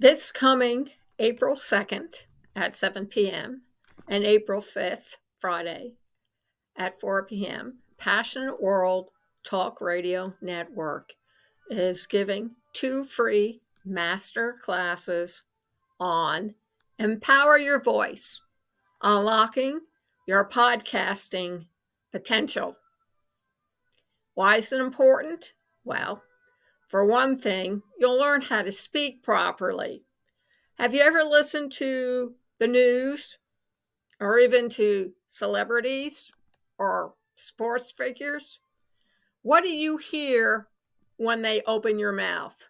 This coming April 2nd at 7 p.m. and April 5th, Friday at 4 p.m., Passionate World Talk Radio Network is giving 2 free master classes on Empower Your Voice, Unlocking Your Podcasting Potential. Why is it important? Well, for one thing, you'll learn how to speak properly. Have you ever listened to the news or even to celebrities or sports figures? What do you hear when they open your mouth?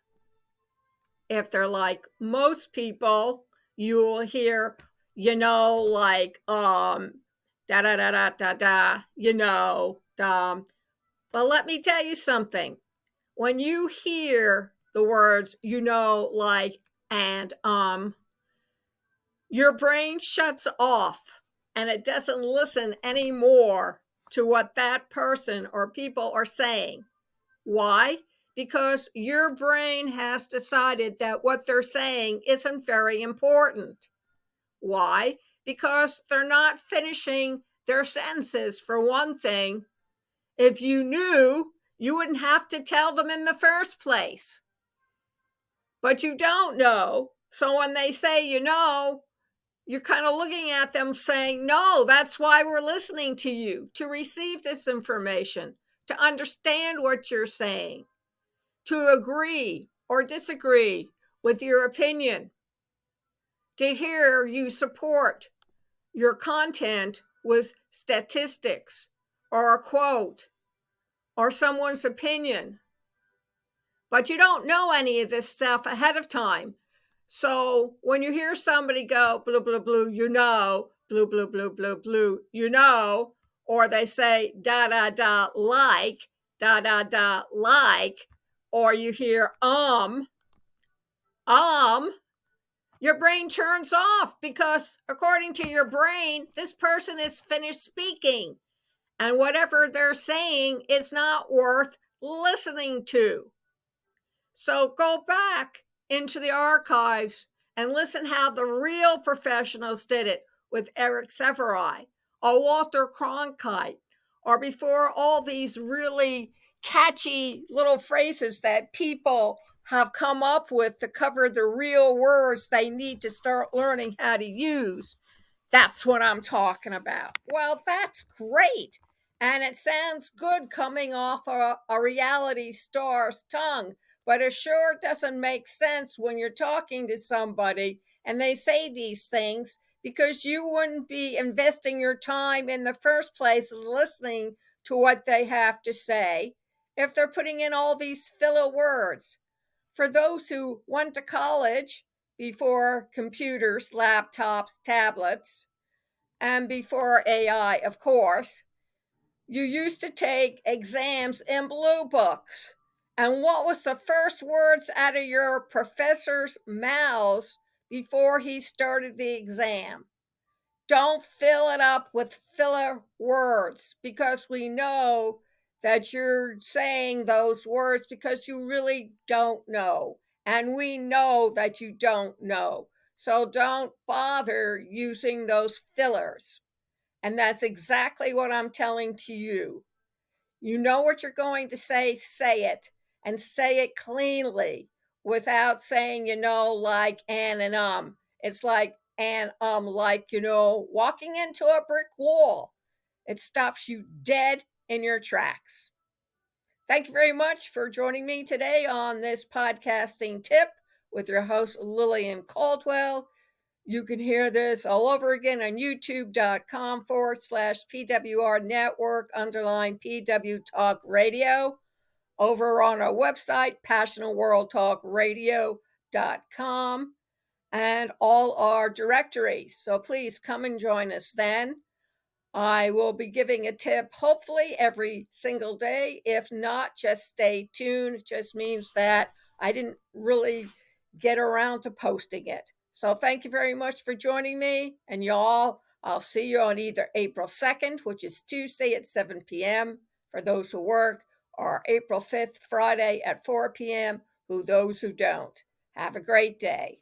If they're like most people, you'll hear, like da da da da da da, But let me tell you something. When you hear the words, like and your brain shuts off and it doesn't listen anymore to what that person or people are saying. Why? Because your brain has decided that what they're saying isn't very important. Why? Because they're not finishing their sentences, for one thing. If you knew, you wouldn't have to tell them in the first place. But you don't know. So when they say, you're kind of looking at them saying, no, that's why we're listening to you, to receive this information, to understand what you're saying, to agree or disagree with your opinion, to hear you support your content with statistics or a quote or someone's opinion. But you don't know any of this stuff ahead of time. So when you hear somebody go, blue, blue, blue, blue, blue, blue, blue, blue, or they say da, da, da, like, or you hear, your brain turns off because according to your brain, this person is finished speaking and whatever they're saying is not worth listening to. So go back into the archives and listen how the real professionals did it with Eric Severai or Walter Cronkite, or before all these really catchy little phrases that people have come up with to cover the real words they need to start learning how to use. That's what I'm talking about. Well, that's great. And it sounds good coming off a reality star's tongue, but it sure doesn't make sense when you're talking to somebody and they say these things, because you wouldn't be investing your time in the first place listening to what they have to say if they're putting in all these filler words. For those who went to college before computers, laptops, tablets, and before AI, of course, you used to take exams in blue books. And what was the first words out of your professor's mouths before he started the exam? Don't fill it up with filler words, because we know that you're saying those words because you really don't know. And we know that you don't know. So don't bother using those fillers. And that's exactly what I'm telling to you. You know what you're going to say it, and say it cleanly without saying, like and. It's like and like, walking into a brick wall. It stops you dead in your tracks. Thank you very much for joining me today on this podcasting tip with your host, Lillian Cauldwell. You can hear this all over again on youtube.com/PWR network _PW Talk Radio, over on our website, passionatworldtalkradio.com, and all our directories. So please come and join us then. I will be giving a tip hopefully every single day. If not, just stay tuned. It just means that I didn't really get around to posting it. So thank you very much for joining me. And y'all, I'll see you on either April 2nd, which is Tuesday at 7 p.m. for those who work, or April 5th, Friday at 4 p.m. for those who don't. Have a great day.